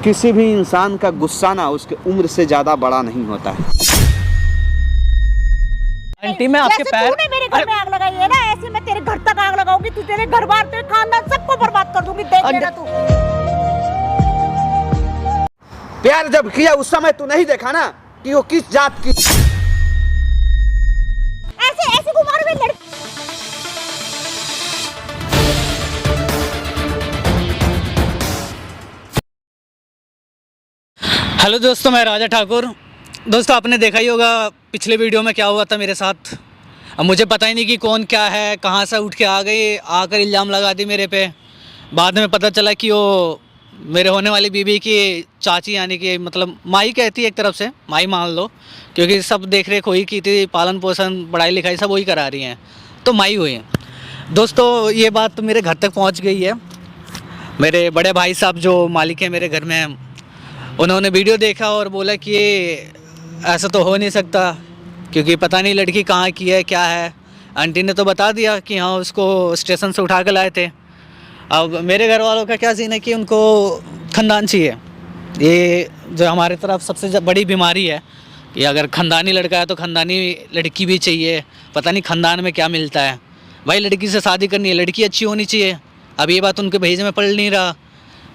किसी भी इंसान का गुस्सा ना उसके उम्र से ज्यादा बड़ा नहीं होता है। आंटी मैं आपके पैर, तूने मेरे घर में आग लगाई है ना, ऐसे मैं तेरे घर तक आग लगाऊंगी, तू तेरे घर बार तेरे खानदान सबको बर्बाद कर दूंगी, देख लेना तू। प्यार जब किया उस समय तू नहीं देखा ना कि वो किस जात की। ऐसे ऐसे घुमा रही लड़की। हेलो दोस्तों, मैं राजा ठाकुर। दोस्तों आपने देखा ही होगा पिछले वीडियो में क्या हुआ था मेरे साथ। अब मुझे पता ही नहीं कि कौन क्या है, कहाँ से उठ के आ गई, आकर इल्ज़ाम लगा दी मेरे पे। बाद में पता चला कि वो मेरे होने वाली बीबी की चाची, यानी कि मतलब माई कहती है, एक तरफ से माई मान लो, क्योंकि सब देख रेख वही की थी, पालन पोषण पढ़ाई लिखाई सब वही करा रही हैं, तो माई हुई है। दोस्तों ये बात तो मेरे घर तक पहुँच गई है। मेरे बड़े भाई साहब जो मालिक हैं मेरे घर में, उन्होंने वीडियो देखा और बोला कि ऐसा तो हो नहीं सकता, क्योंकि पता नहीं लड़की कहाँ की है क्या है। आंटी ने तो बता दिया कि हाँ उसको स्टेशन से उठा कर लाए थे। अब मेरे घर वालों का क्या सीन है कि उनको ख़ानदान चाहिए। ये जो हमारे तरफ सबसे बड़ी बीमारी है कि अगर ख़ानदानी लड़का है तो ख़ानदानी लड़की भी चाहिए। पता नहीं ख़ानदान में क्या मिलता है। भाई लड़की से शादी करनी है, लड़की अच्छी होनी चाहिए। अब ये बात उनके भेज में पड़ नहीं रहा,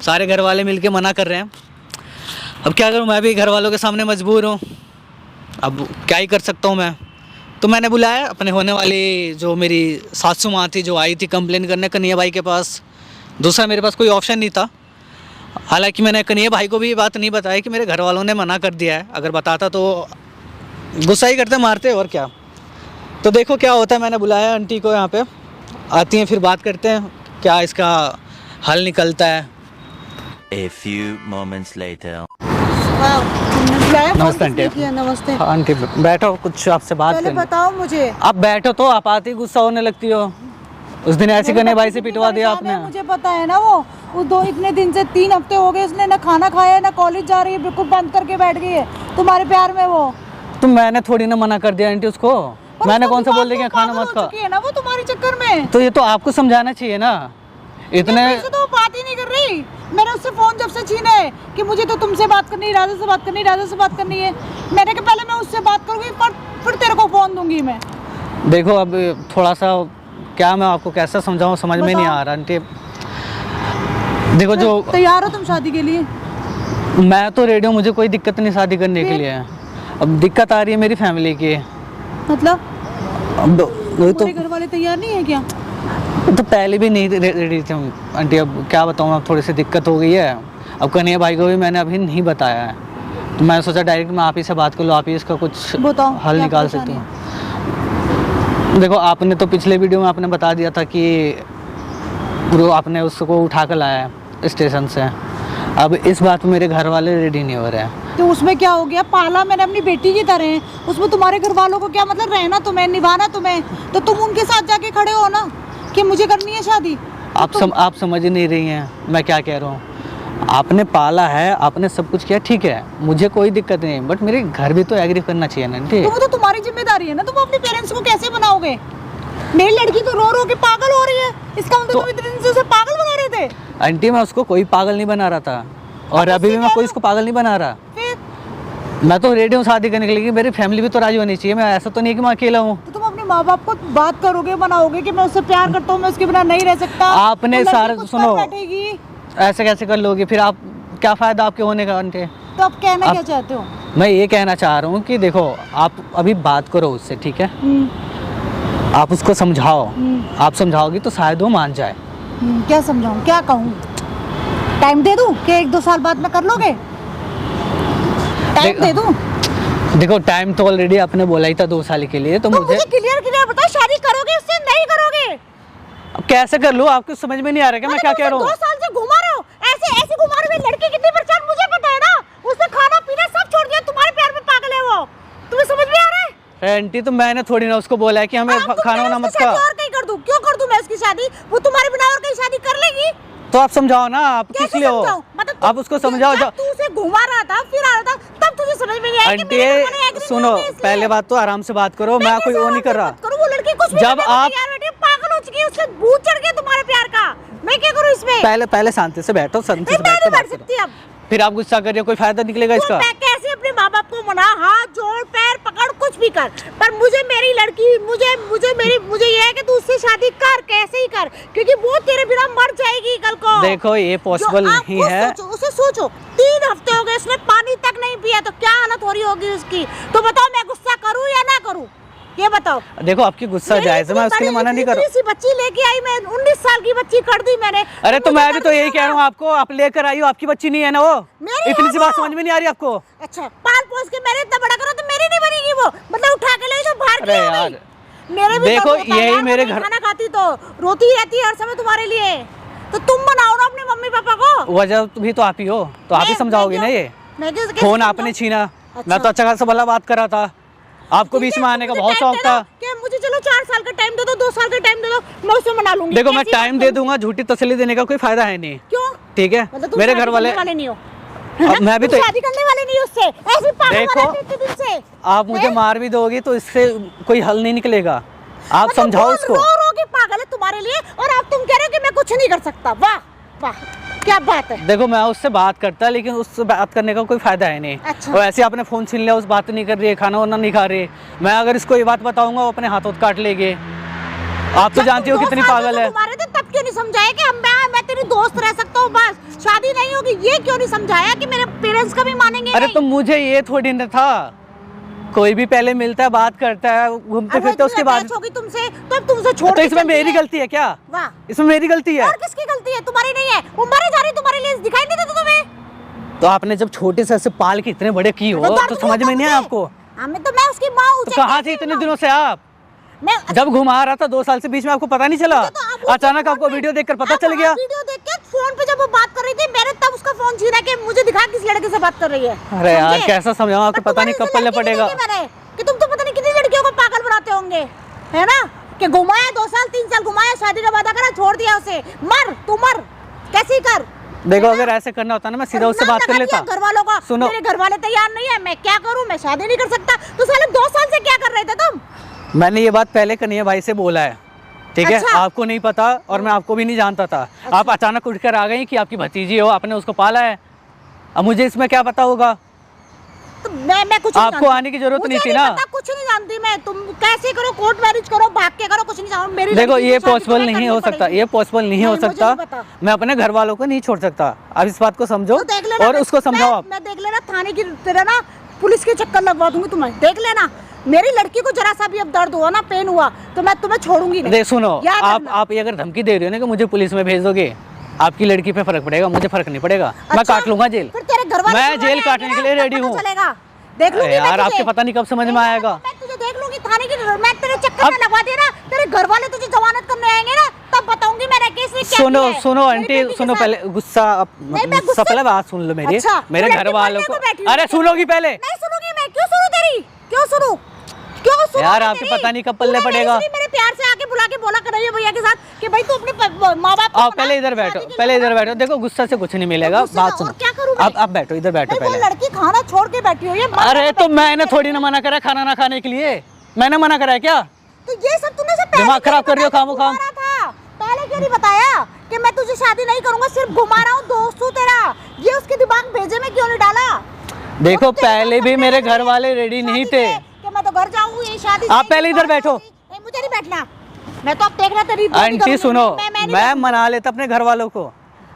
सारे घर वाले मिल के मना कर रहे हैं। अब क्या करूं, मैं भी घर वालों के सामने मजबूर हूं। अब क्या ही कर सकता हूं मैं। तो मैंने बुलाया अपने होने वाली जो मेरी सासू माँ थी, जो आई थी कंप्लेन करने कन्हैया भाई के पास। दूसरा मेरे पास कोई ऑप्शन नहीं था। हालांकि मैंने कन्हैया भाई को भी ये बात नहीं बताई कि मेरे घर वालों ने मना कर दिया है। अगर बताता तो गुस्सा ही करते, मारते और क्या। तो देखो क्या होता है। मैंने बुलाया आंटी को, यहाँ पे आती हैं, फिर बात करते हैं क्या इसका हल निकलता है। A few moments later. नमस्ते आंटी। नमस्ते। हाँ आंटी बैठो, कुछ आपसे बात पहले करनी। बताओ मुझे। आप बैठो तो आप आती ही गुस्सा होने लगती हो। उस दिन ऐसे कन्हैया भाई से पिटवा दिया आपने। मुझे पता है ना, वो दो इतने दिन से 3 हफ्ते हो गए, उसने ना खाना खाया ना कॉलेज जा रही है, बिल्कुल बंद करके बैठ गई है तुम्हारे प्यार में वो। तो मैंने थोड़ी ना मना कर दिया आंटी उसको। मैंने कौन सा बोल दिया कि खाना मत खा। है ना वो तुम्हारे चक्कर में। तो ये तो आपको समझाना चाहिए ना। इतने से तो वो बात ही नहीं कर रही। मैंने उससे फोन जब से छीना है कि मुझे तो तुमसे बात करनी है, राजा से बात करनी है, राजा से बात करनी है। मैंने कहा पहले मैं उससे बात करूंगी फिर तेरे को फोन दूंगी मैं। देखो अब थोड़ा सा क्या मैं आपको कैसा समझाऊं, समझ में नहीं आ रहा आंटी। देखो जो तैयार हो तुम शादी के लिए? मैं तो रेडी हूं, मुझे कोई दिक्कत नहीं शादी करने के लिए। अब दिक्कत आ रही है मेरी फैमिली की। मतलब अब वही तो घर वाले तैयार नहीं है क्या? तो पहले भी नहीं रेडी थे आंटी। अब क्या बताऊँ, अब थोड़ी सी दिक्कत हो गई है। अब कन्हैया भाई को भी मैंने अभी नहीं बताया है, तो मैं सोचा डायरेक्ट मैं आप ही से बात कर लूँ, आप ही इसका कुछ हल निकाल सकती हूँ। देखो आपने तो पिछले वीडियो में आपने बता दिया था कि वो आपने उसको उठा कर लाया है स्टेशन से। अब इस बात में मेरे घर वाले रेडी नहीं हो रहे हैं। तो उसमें क्या हो गया? पाला मैंने अपनी बेटी की तरह है, उसमें तुम्हारे घर वालों को क्या मतलब? रहना तुम्हें, निभाना तुम्हें, तो तुम उनके साथ जाके खड़े हो ना कि मुझे करनी है शादी। आप समझ नहीं रही हैं मैं क्या कह रहा हूँ। आपने पाला है, आपने सब कुछ किया, ठीक है, मुझे कोई दिक्कत नहीं, बट मेरे घर भी तो एग्री करना चाहिए ना। ठीक, तो वो तो तुम्हारी जिम्मेदारी है ना। तुम अपने पेरेंट्स को कैसे बनाओगे? मेरी लड़की तो रो रो के पागल हो रही है, इसका मतलब तुम इतने दिन से उसे पागल बना रहे थे। आंटी मैं उसको कोई पागल नहीं बना रहा था, और अभी भी मैं कोई उसको पागल नहीं बना रहा। मैं तो रेडी हूँ शादी करने के लिए। मेरी फैमिली भी तो राजी होनी चाहिए। मैं ऐसा तो नहीं कि मैं अकेला हूँ। तो तुम अपने माँ बाप को बात करोगे, मनाओगे कि मैं उससे प्यार करता हूँ, मैं उसके बिना नहीं रह सकता। आपने सारे सुनो, बैठेगी ऐसे कैसे कर लोगे? फिर आप क्या फायदा आपके होने का आंटी? तो आप कहना क्या चाहते हो? मैं ये कहना चाह रहा हूँ कि देखो आप अभी बात करो उससे, ठीक है, आप उसको समझाओ। आप समझाओगी तो शायद वो मान जाए। क्या समझाऊं, क्या कहूँ? टाइम दे दूं कि 1-2 साल बाद में कर लोगे? टाइम दे दूं? देखो टाइम तो ऑलरेडी आपने बोला ही था 2 साल के लिए। तो मुझे क्लियर बताओ, शादी करोगे उससे नहीं करोगे? अब कैसे कर लूँ? आपको समझ में नहीं आ रहा क्या मैं क्या कह रहा हूँ? 2 साल से घुमा रहे हो, ऐसे घुमा रहे हो। लड़की कितनी परेशान मुझे पता है ना। उसने खाना पीना सब छोड़ दिया, तुम्हारे प्यार में पागल है वो। तुम्हें समझ में आ रहा है? आंटी तो मैंने थोड़ी ना उसको बोला है कि हमें खाना वाना मत खा। और कहीं कर दूं? क्यों कर दूं मैं उसकी शादी? वो तुम्हारे बिना और कहीं शादी कर लेगी? तो आप समझाओ ना, आप किस लिए हो? मतलब आप उसको समझाओ। जब तू उसे घुमा रहा था, फिर आ रहा था, तब तुझे समझ में नहीं आया कि मेरे घर वाले agree सुनो, नहीं होंगे इसलिए। पहले बात तो आराम से बात करो। मैं कोई वो नहीं कर रहा। वो लड़की कुछ भी जब करने को आप तैयार बैठी है, पागल हो चुकी है, उससे भूत चढ़ गया तुम्हारे प्यार का। मैं क्या करूं इसमें? पहले शांति से बैठो, शांति से बैठ के बात करो। फिर आप गुस्सा कर रहे हो, कोई फायदा निकलेगा इसका? मैं कैसे अपने माँ बाप को मना, हाथ जोड़ पैर पकड़ कुछ भी कर, पर मुझे मेरी लड़की मुझे ये है कि तू उससे शादी कर, कैसे ही कर, क्योंकि वो तेरे बिना मर जाएगी कल को। देखो ये पॉसिबल नहीं है। उसे सोचो 3 हफ्ते हो गए उसने पानी तक नहीं पिया, तो क्या हालत हो रही होगी उसकी। तो बताओ मैं गुस्सा करूँ या ना करूँ, ये बताओ। देखो आपकी गुस्सा जायज है, मैं उसके लिए मना नहीं कर रहा। सी बच्ची लेके आई मैं, 19 साल की बच्ची कर दी मैंने। अरे तो मैं भी तो यही कह रहा हूँ आपको, आप लेकर आई हो, आपकी बच्ची नहीं है ना वो? इतनी सी बात समझ में नहीं आ रही आपको? अच्छा पाल पोस के मैंने इतना बड़ा करो तो मेरी नहीं बनेगी वो, मतलब उठा के ले जो बाहर अरे यार मेरे भी देखो यही मेरे घर खाना खाती तो रोती रहती है हर समय तुम्हारे लिए, तो तुम बनाओ ना अपने मम्मी पापा को। वजह भी तो आप ही हो, तो आप ही समझाओगे ना। ये फोन आपने छीना, मैं तो अच्छा खासा भला बात कर रहा था, आपको बीच में आने का बहुत शौक था कि मुझे चलो 4 साल का टाइम दे दो, 2 साल का टाइम दे दो, मैं उसे मना लूंगी। देखो मैं टाइम दे दूंगा, झूठी तसल्ली देने का कोई फायदा है नहीं। क्यों? ठीक है मतलब मेरे घर वाले नहीं हो, मैं भी तो शादी करने वाले नहीं उससे, ऐसे पागल देखो वाले इतने दिन से। आप मुझे मार भी दोगी तो इससे कोई हल नहीं निकलेगा, आप मतलब समझाओ उसको। रो के पागल है तुम्हारे लिए, और आप तुम कह रहे हो कि मैं कुछ नहीं कर सकता। वाह वाह क्या बात है। देखो मैं उससे बात करता, लेकिन उससे बात करने का कोई फायदा है नहीं। अच्छा। और ऐसे आपने फोन छीन लिया, उस बात नहीं कर रही है, खाना वाना नहीं खा रही। मैं अगर इसको ये बात बताऊंगा वो अपने हाथों काट लेंगे। आप तो जानती हो कितनी पागल है। तुम्हारे तो तब क्यों नहीं समझाया कि मैं तेरी दोस्त रह सकता हूँ, बस शादी नहीं होगी, ये क्यों नहीं समझाया कि मेरे पेरेंट्स का भी मानेंगे? अरे तो मुझे ये थोड़ी न था, कोई भी पहले मिलता है, बात करता है, घूमते फिरते, उसके बाद होगी तुमसे, तो अब तुमसे छोड़ तो इसमें मेरी गलती है क्या? वाह इसमें मेरी गलती है? और किसकी गलती है? तुम्हारी नहीं है, वो मरे जा रही तुम्हारे लिए, दिखाई नहीं देता तुम्हें? तो आपने जब छोटे से ऐसे पाल के इतने बड़े की हो तो समझ में नहीं आया आपको? हमें तो मैं उसकी माँ हूँ। तो कहाँ थे इतने दिनों से आप? मैं जब घुमा रहा था 2 साल से, बीच में आपको पता नहीं चला? अचानक आपको वीडियो देखकर पता चल गया? वीडियो देख के फोन पे जब वो बात कर रही थी, मैंने तब उसका फोन छीना कि मुझे दिखा किस लड़के से बात कर रही है। अरे यार कैसा समझाऊं आपको, पता नहीं कब पल्ले पड़ेगा। कि तुम तो पता नहीं कितनी लड़कियों को पागल बनाते होंगे, है ना? कि घुमाया 2 साल 3 साल घुमाया, शादी का वादा करा, छोड़ दिया उसे, मर तू मर, कैसे कर। देखो अगर ऐसे करना होता ना मैं सीधा उससे बात कर लेता। घर वालों का सुनो, मेरे घर वाले तैयार नहीं है, मैं क्या करूं, मैं शादी नहीं कर सकता। तो साले 2 साल से क्या कर रहे थे तुम? मैंने ये बात पहले कन्हैया भाई से बोला है, ठीक है? अच्छा। आपको नहीं पता और मैं आपको भी नहीं जानता था। अच्छा। आप अचानक उठकर आ गई कि आपकी भतीजी हो, आपने उसको पाला है। अब मुझे इसमें क्या पता होगा? तो मैं कुछ आपको आने की जरूरत नहीं थी ना। कुछ नहीं जानती मैं, तुम कैसे करो, कोर्ट मैरिज करो, भाग के करो, कुछ नहीं जानती। मेरी देखो लड़की ये की शादी पॉसिबल तुम्हें नहीं करनी हो सकता, पड़ेगी। ये पॉसिबल नहीं हो नहीं, मुझे सकता। नहीं पता। मैं अपने घर वालों को नहीं छोड़ सकता, आप इस बात को समझो तो देख लेना, और उसको समझाओ आप। मैं देख लेना थाने की तेरा ना पुलिस के चक्कर लगवा दूंगी तुम्हें, देख लेना। मेरी लड़की को जरा सा भी अब दर्द हुआ ना, पेन हुआ, तो मैं तुम्हें छोड़ूंगी नहीं। देख सुनो, याद रखना। आप ये अगर धमकी दे रही हो ना कि मुझे पुलिस में भेज दोगे, आपकी लड़की पे फर्क पड़ेगा, मुझे फर्क नहीं पड़ेगा। मैं अच्छा, काट लूंगा जेल। फिर तेरे घर वाले मैं सुनवाई जेल आएंगे काटने के ना, लिए तब रेडी पता हूँ। चलेगा। देख लूंगी यार मैं आपके तुझे। पता नहीं कब समझ में आएगा। मैं तुझे देख लूंगी थाने की, मैं तेरे चक्कर में लगवा दे ना, तेरे घर वाले तुझे जमानत करने आएंगे ना, तब बताऊंगी मैंने किसने क्या सुनो किया है। सुनो मेरी आंटी, बेटी के सुनो साथ। पहले गुस्सा गुस्सा- पहले बात सुन लो मेरी। अच्छा, मेरे तो घर लड़की वालों पढ़ने को को बैठी हुई अरे है। सुनोगी पहले। नहीं सुनूंगी मैं, क्यों सुनूं तेरी, क्यों सुनूं, क्यों सुनूं यार मैं आपके तेरी? पता नहीं कब पल्ले तूने पड़ेगा। इसलिए मेरे प्यार से आके बुला के बोला कन्हैया भैया के साथ कि भाई तू अपने माँ बाप को आप मना, पहले इधर बैठो, शादी के पहले लिए इधर बैठो। देखो गुस्सा से कुछ नहीं मिलेगा, गुस्से बात से सुनो। और क्या करूं मैं? आप बैठो, इधर बैठो भाई वो पहले। लड़की खाना छोड़ के बैठी हुई है। अरे तो मैंने थोड़ी ना मना करा खाना ना खाने के लिए, मैंने मना करा है क्या? तो ये सब तूने से पहले दिमाग क्यों खराब नहीं कर रही हो बताया? खामोखाम। घुमा रहा था। पहले क्यों नहीं बताया कि मैं तुझे शादी नहीं करूंगा, सिर्फ घुमा रहा हूँ, दोस्त हूँ तेरा। ये उसके दिमाग भेजे में क्यों नहीं डाला? देखो वो तेरे पहले को भी सब मेरे पहले घर वाले रेडी नहीं शादी थे। के, कि मैं तो घर जाऊँ, ये शादी आप पहले इधर बैठो। नहीं, मुझे नहीं बैठना, मैं तो अब देखना तेरी आंटी सुनो, नहीं मैं मना लेता अपने घर वालों को,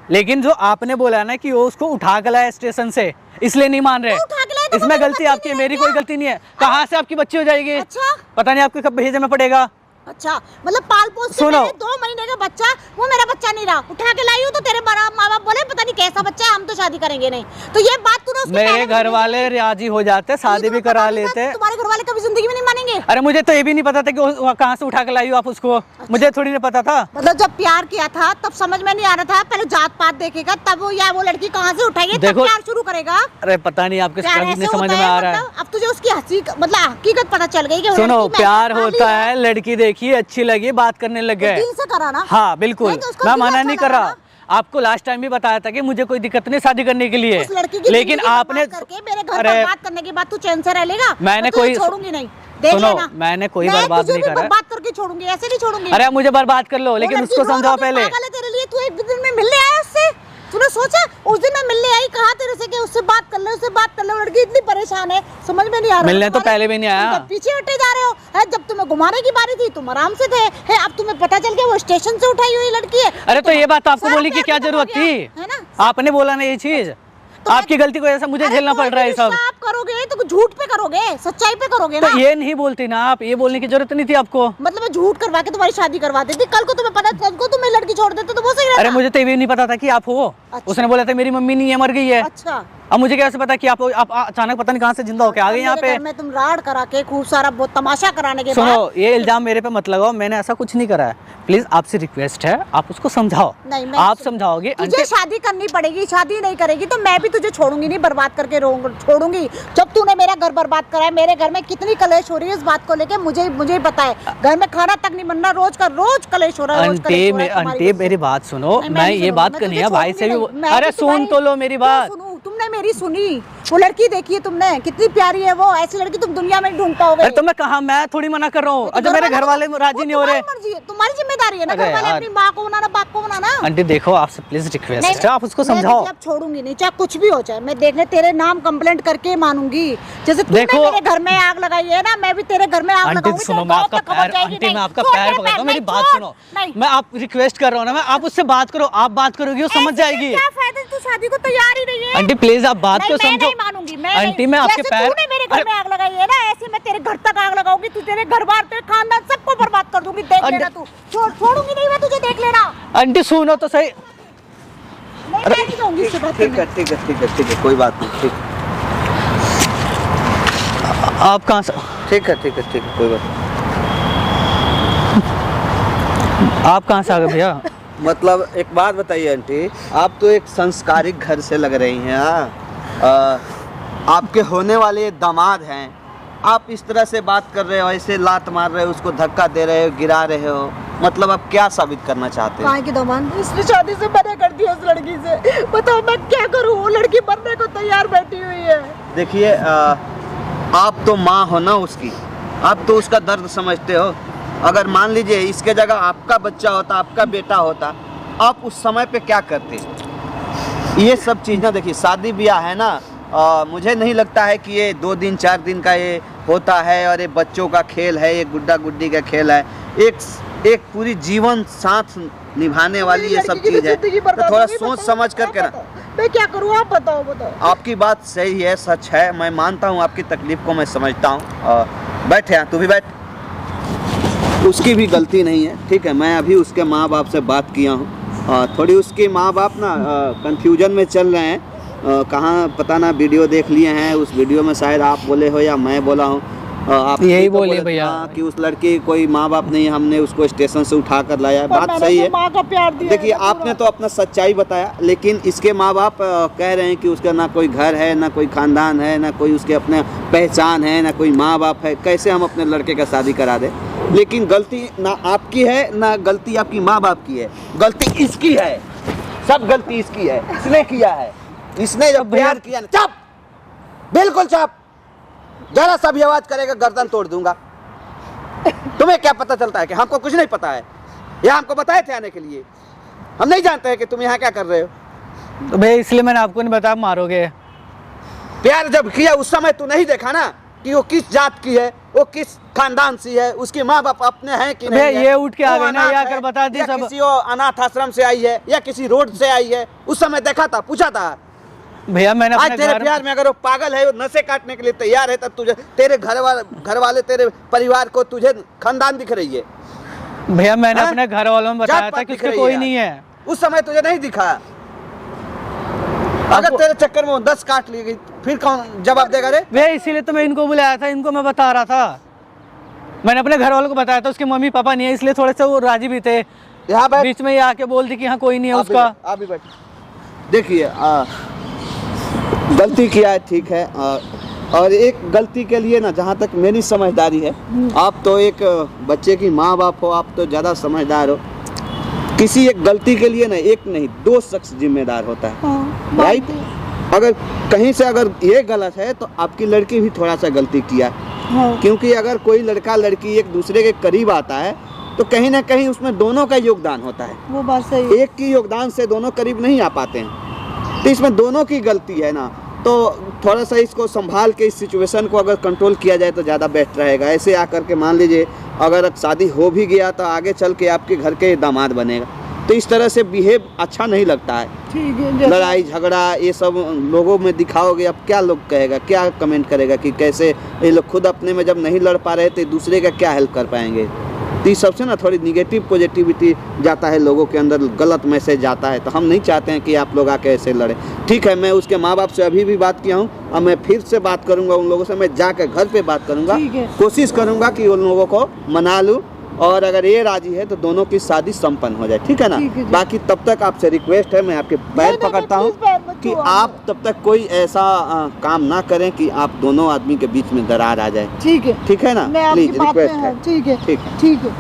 लेकिन जो आपने बोला ना कि वो उसको उठा के लाया स्टेशन से, इसलिए नहीं मान रहे। तो उठा के लाया तो इसमें मेरी गलती बच्ची आपकी है, नहीं है मेरी क्या? कोई गलती नहीं है। कहाँ से आपकी बच्ची हो जाएगी? अच्छा पता नहीं आपको कब भेजे में पड़ेगा। अच्छा, मतलब पाल पोस के सुनो। मैंने 2 महीने का बच्चा, वो मेरा बच्चा नहीं रहा, उठा के लाई हूँ, तो तेरे माँ बाप बोले पता नहीं कैसा बच्चा है, हम तो शादी करेंगे नहीं। तो ये बात तूने उसके मेरे पहले घर बोली वाले राजी हो जाते, शादी भी करा लेते। तुम्हारे घर वाले कभी जिंदगी में नहीं मानेंगे। अरे मुझे तो ये भी नहीं पता था कि वो कहाँ से उठा के लाई हो आप उसको, मुझे थोड़ी नहीं पता था। मतलब जब प्यार किया था तब समझ में नहीं आ रहा था, पहले जात पात देखेगा तब वो, या वो लड़की कहाँ से उठाएगी तब देखो- प्यार शुरू करेगा। अरे पता नहीं आपके प्यार नहीं ऐसे समझ होता में है, आ रहा है। मतलब अब तुझे उसकी मतलब हकीकत पता चल गई कि वो सुनो, लड़की प्यार महसूस होता वाली है, लड़की देखी अच्छी लगी, बात करने लग गए। दिल से करा ना। हाँ बिल्कुल, नहीं तो उसको मैं दिल मना अच्छा नहीं लगा कर रहा। ना। आपको लास्ट टाइम भी बताया था कि मुझे कोई दिक्कत नहीं शादी करने के लिए, उस लड़की की लेकिन जिंदगी आपने बर्बाद करके मेरे घर अरे बर्बाद करने के बाद तू चैन से रह लेगा? मैंने मैं तुझे कोई- छोड़ूंगी नहीं, देख सुनो, लेना। मैंने कोई मैं बर्बाद तुझे नहीं भी करा। बर्बाद करके छोड़ूंगी, ऐसे नहीं छोड़ूंगी। अरे मुझे बर्बाद कर लो, वो लेकिन लड़की उसको रो समझाओ रो के पहले। पागल है तेरे लिए, तू एक दिन में मिलने आया उससे? तूने सोचा उस दिन मैं मिलने आई, कहा तेरे से कि उससे बात कर ले, वो लड़की इतनी परेशान है, समझ में नहीं आ रहा। मिलने तो पहले भी नहीं आया। तुम पीछे हटे जा रहे हो, है जब तुम्हें घुमाने की बारी थी तुम आराम से थे, है अब तुम्हें पता चल गया वो स्टेशन से उठाई हुई लड़की है। अरे तो ये बात आपको बोलने की क्या जरूरत थी, है ना? आपने बोला ना ये चीज, आपकी गलती की वजह से मुझे झेलना पड़ रहा है सब। आप करोगे तो झूठ पे करोगे, सच्चाई पे करोगे ना। तो ये नहीं बोलती ना आप, ये बोलने की जरूरत नहीं थी आपको। मतलब मैं झूठ करवा के तुम्हारी शादी करवा देती, कल को तुम्हें पता, कल को तुम्हें लड़की छोड़ देते तो वो सही रहता। अरे मुझे तो ये भी नहीं पता था कि आप हो। अच्छा। उसने बोला था मेरी मम्मी नहीं है, मर गई है। अच्छा, अब मुझे कैसे पता कि आप अचानक पता नहीं कहाँ से जिंदा होके आ गए यहाँ पे। मैं तुम राड करा के खूब सारा बहुत तमाशा कराने के सुनो, बाद ये इल्जाम मेरे पे मत लगाओ, मैंने ऐसा कुछ नहीं करा है। प्लीज आपसे रिक्वेस्ट है, आप उसको समझाओ। नहीं, मैं आप समझाओगे। तुझे शादी करनी पड़ेगी, शादी नहीं करेगी तो मैं भी तुझे छोड़ूंगी नहीं, बर्बाद करके छोड़ूंगी। जब तूने मेरा घर बर्बाद करा है, मेरे घर में कितनी कलेश हो रही है इस बात को लेके मुझे ही पता है। घर में खाना तक नहीं बनना, रोज कलेश हो रहा है। आंटी मेरी बात सुनो, मैं ये बात करनी है भाई से भी। अरे सुन तो लो मेरी बात। तुमने मेरी सुनी, वो लड़की देखी है तुमने, कितनी प्यारी है वो, ऐसी लड़की तुम दुनिया में ढूंढ पाओगे। अरे तो मैं कहा, मैं थोड़ी मना कर रहा हूँ, जब मेरे घर वाले राजी नहीं हो रहे। तुम्हारी जिम्मेदारी है ना घर वाले अपनी माँ को बनाना, बाप को बनाना। आंटी देखो, आपसे प्लीज रिक्वेस्ट है, आप उसको समझाओ। मैं छोड़ूंगी नहीं, चाहे कुछ भी हो जाए, मैं देखने तेरे नाम कंप्लेंट करके मानूंगी। जैसे तूने मेरे घर में आग लगाई है ना, मैं भी तेरे घर में आग लगाऊंगी। सुनो, मैं आपका पैर, आंटी मैं आपका पैर पकड़ता हूँ, मेरी बात सुनो। मैं आप रिक्वेस्ट कर रहा हूँ ना, मैं आप उससे बात करो, आप बात करोगी वो समझ जाएगी। क्या फायदा, तू शादी को तैयार ही नहीं है। आंटी प्लीज आप बात को मैं समझो। नहीं मानूंगी, आंटी मैं आपके पैर, तूने मेरे घर में आग लगाई है ना, ऐसे मैं तेरे घर तक आग लगाऊंगी, तू तेरे घर बार, तेरे खानदान सबको बर्बाद कर दूंगी। देख लेना तू, छोड़ूंगी नहीं मैं तुझे, देख लेना। आंटी सुनो तो सही। नहीं, मैं नहीं जाऊंगी इससे बात करने। ठीक है, कोई बात नहीं, ठीक। आप कहाँ से? ठीक है, कोई बात नहीं। आप कहाँ से आ गए भैया? मतलब एक बात बताइए आंटी, आप तो एक संस्कारिक घर से लग रही हैं। आपके होने वाले दामाद हैं, आप इस तरह से बात कर रहे हो, ऐसे लात मार रहे हो, उसको धक्का दे रहे हो, गिरा रहे हो, मतलब आप क्या साबित करना चाहते हैं? कहाँ की दामाद? इसने शादी से मना कर दिया उस लड़की से। बताओ मैं क्या करूँ, वो लड़की मरने को तैयार बैठी हुई है। देखिए, आप तो माँ हो ना उसकी, आप तो उसका दर्द समझते हो। अगर मान लीजिए इसके जगह आपका बच्चा होता, आपका बेटा होता, आप उस समय पे क्या करते? ये सब चीज़ें देखिए, शादी ब्याह है ना, मुझे नहीं लगता है कि ये 2 दिन 4 दिन का ये होता है और ये बच्चों का खेल है, ये गुड्डा गुड्डी का खेल है। एक पूरी जीवन साथ निभाने वाली ये सब चीज़ है, तो थोड़ा सोच समझ करके ना। मैं क्या करूँ, आप बताओ। आपकी बात सही है, सच है, मैं मानता हूँ, आपकी तकलीफ को मैं समझता हूँ। बैठ यहाँ, तू भी बैठ। उसकी भी गलती नहीं है, ठीक है। मैं अभी उसके माँ बाप से बात किया हूँ, थोड़ी उसके माँ बाप ना कंफ्यूजन में चल रहे हैं। कहाँ पता ना वीडियो देख लिए हैं, उस वीडियो में शायद आप बोले हो या मैं बोला हूँ। आप यही बोले भैया कि उस लड़की कोई माँ बाप नहीं, हमने उसको स्टेशन से उठा कर लाया। बात सही है, माँ का प्यार दिया। देखिए आपने तो अपना सच्चाई बताया, लेकिन इसके माँ बाप कह रहे हैं कि उसका ना कोई घर है, ना कोई खानदान है, ना कोई उसके अपने पहचान है, ना कोई माँ बाप है। कैसे हम अपने लड़के का शादी करा दें? लेकिन गलती ना आपकी है, ना गलती आपकी माँ बाप की है, गलती इसकी है। सब गलती इसकी है, इसने किया है। इसने जब प्यार किया ना, चुप, बिल्कुल चुप, जरा सा भी आवाज करेगा गर्दन तोड़ दूंगा। तुम्हें क्या पता चलता है कि हमको कुछ नहीं पता है? या हमको बताए थे आने के लिए? हम नहीं जानते हैं कि तुम यहाँ क्या कर रहे हो। तो भैया इसलिए मैंने आपको नहीं बताया, मारोगे। प्यार जब किया उस समय तू नहीं देखा ना कि वो किस जात की है, वो किस खानदान से है, उसके माँ बाप अपने हैं कि नहीं है। ये उठ के आ गए ना, या कर बता दी सब। किसी अनाथ आश्रम से आई है या किसी रोड से आई है, उस समय देखा था, पूछा था? भैया मैंने आज तेरे प्यार में अगर वो पागल है, वो नशे काटने के लिए तैयार है, तब तुझे तेरे घर वाले तेरे परिवार को, तुझे खानदान दिख रही है। भैया मैंने अपने घर वालों में बताया था कि उसके कोई नहीं है। उस समय तुझे नहीं दिखा। अगर तेरे चक्कर में 10 काट ली गई, फिर कौन जवाब देगा रे? भैया इसीलिए तो मैं इनको बुलाया था, इनको मैं बता रहा था। मैंने अपने घर वालों को बताया था, उसके मम्मी पापा नहीं है, इसलिए थोड़े से वो राजी भी थे। यहाँ बीच में ये आके बोल दी कि हाँ कोई नहीं है उसका। आप भी बैठ। देखिए गलती किया है, ठीक है, और एक गलती के लिए ना, जहाँ तक मेरी समझदारी है, आप तो एक बच्चे की माँ बाप हो, आप तो ज़्यादा समझदार हो। किसी एक गलती के लिए ना एक नहीं 2 शख्स जिम्मेदार होता है, राइट? अगर कहीं से अगर ये गलत है तो आपकी लड़की भी थोड़ा सा गलती किया, क्योंकि अगर कोई लड़का लड़की एक दूसरे के करीब आता है तो कहीं ना कहीं उसमें दोनों का योगदान होता है। वो बात सही है। एक की योगदान से दोनों करीब नहीं आ पाते हैं, तो इसमें दोनों की गलती है ना। तो थोड़ा सा इसको संभाल के इस सिचुएशन को अगर कंट्रोल किया जाए तो ज़्यादा बेस्ट रहेगा। ऐसे आकर के मान लीजिए अगर शादी हो भी गया तो आगे चल के आपके घर के दामाद बनेगा, तो इस तरह से बिहेव अच्छा नहीं लगता है। ठीक है, लड़ाई झगड़ा ये सब लोगों में दिखाओगे, अब क्या लोग कहेगा, क्या कमेंट करेगा कि कैसे ये लोग खुद अपने में जब नहीं लड़ पा रहे तो दूसरे का क्या हेल्प कर पाएंगे। तो इस सबसे ना थोड़ी निगेटिव पॉजिटिविटी जाता है लोगों के अंदर, गलत मैसेज जाता है। तो हम नहीं चाहते हैं कि आप लोग आके ऐसे लड़े। ठीक है, मैं उसके माँ बाप से अभी भी बात किया हूँ, अब मैं फिर से बात करूँगा उन लोगों से। मैं जाकर घर पे बात करूँगा, ठीक है। कोशिश करूँगा कि उन लोगों को मना लूँ, और अगर ये राजी है तो दोनों की शादी संपन्न हो जाए। ठीक है ना। ठीक है जी। बाकी तब तक आपसे रिक्वेस्ट है, मैं आपके पैर नहीं, पकड़ता हूँ please पैर मत कि छुओ। आप तब तक कोई ऐसा काम ना करें कि आप दोनों आदमी के बीच में दरार आ जाए। ठीक है, ठीक है ना, मैं आपकी प्लीज बात में रिक्वेस्ट है। हूँ। ठीक है, ठीक है। ठीक है,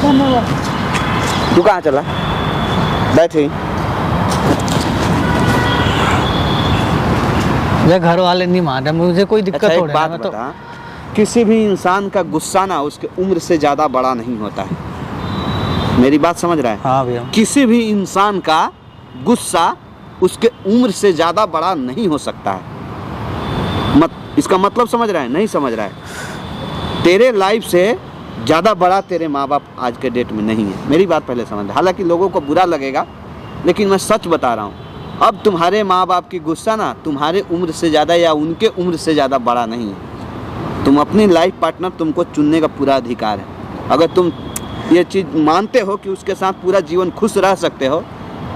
धन्यवाद। तू कहाँ चला? बैठी। ये घर वाले नहीं मान रहे, मुझे कोई दिक्कत अच्छा, हो एक रहा है। बात मैं तो बता, किसी भी इंसान का गुस्सा ना उसके उम्र से ज़्यादा बड़ा नहीं होता है। मेरी बात समझ रहा है? हाँ भैया, किसी भी इंसान का गुस्सा उसके उम्र से ज़्यादा बड़ा नहीं हो सकता है। इसका मतलब समझ रहा है? नहीं समझ रहा है? तेरे लाइफ से ज़्यादा बड़ा तेरे माँ बाप आज के डेट में नहीं है। मेरी बात पहले समझ। हालांकि लोगों को बुरा लगेगा, लेकिन मैं सच बता रहा हूँ। अब तुम्हारे माँ बाप की गुस्सा ना तुम्हारे उम्र से ज़्यादा या उनके उम्र से ज़्यादा बड़ा नहीं है। तुम अपनी लाइफ पार्टनर तुमको चुनने का पूरा अधिकार है। अगर तुम ये चीज़ मानते हो कि उसके साथ पूरा जीवन खुश रह सकते हो,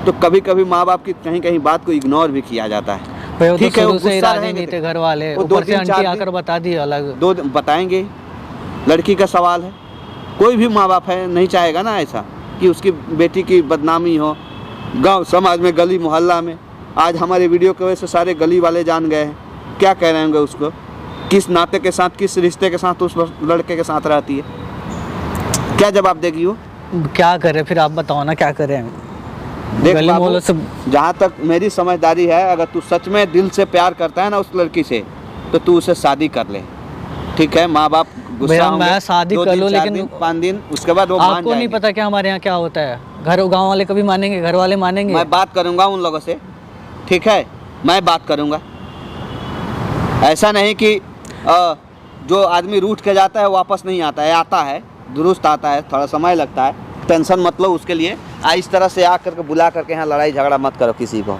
तो कभी कभी माँ बाप की कहीं कहीं बात को इग्नोर भी किया जाता है। भैया, वो तो ठीक है, वो शुरू से ही गुस्सा राजी रहेंगे, नहीं थे घर वाले, वो दो ऊपर से दिन, चार आंटी दिन- आकर बता दी अलग। दो बताएंगे, लड़की का सवाल है। कोई भी माँ बाप है नहीं चाहेगा ना ऐसा कि उसकी बेटी की बदनामी हो गांव समाज में, गली मोहल्ला में। आज हमारे वीडियो की वजह से सारे गली वाले जान गए हैं। क्या कह रहे होंगे उसको, किस नाते के साथ, किस रिश्ते के साथ उस लड़के के साथ रहती है, क्या जवाब देगी वो? क्या करें फिर, आप बताओ ना क्या करें। देख गली बाबू, मोहल्लों से जहाँ तक मेरी समझदारी है, अगर तू सच में दिल से प्यार करता है ना उस लड़की से, तो तू उसे शादी कर ले। ठीक है, माँ बाप गुस्सा भैया, होंगे, मैं शादी 2 कर दिन, लूं, 4 लेकिन दिन, 5 दिन, उसके बाद वो मान आपको नहीं जाएंगे। पता क्या हमारे यहाँ क्या होता है। घर गांव वाले कभी मानेंगे, घर वाले मानेंगे? मैं बात करूंगा उन लोगों से। ठीक है, मैं बात करूंगा। ऐसा नहीं कि जो आदमी रूठ के जाता है वापस नहीं आता है, आता है, दुरुस्त आता है, थोड़ा समय लगता है। टेंशन मत लो उसके लिए। इस तरह से आकर के बुला करके यहाँ लड़ाई झगड़ा मत करो किसी को।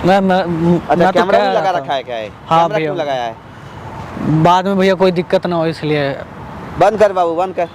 मैं अच्छा, तो कैमरा कह भी लगा रहा था। रखा है क्या है? हाँ कैमरा भैया। क्यों लगाया है? बाद में भैया कोई दिक्कत ना हो इसलिए। बंद कर बाबू, बंद कर।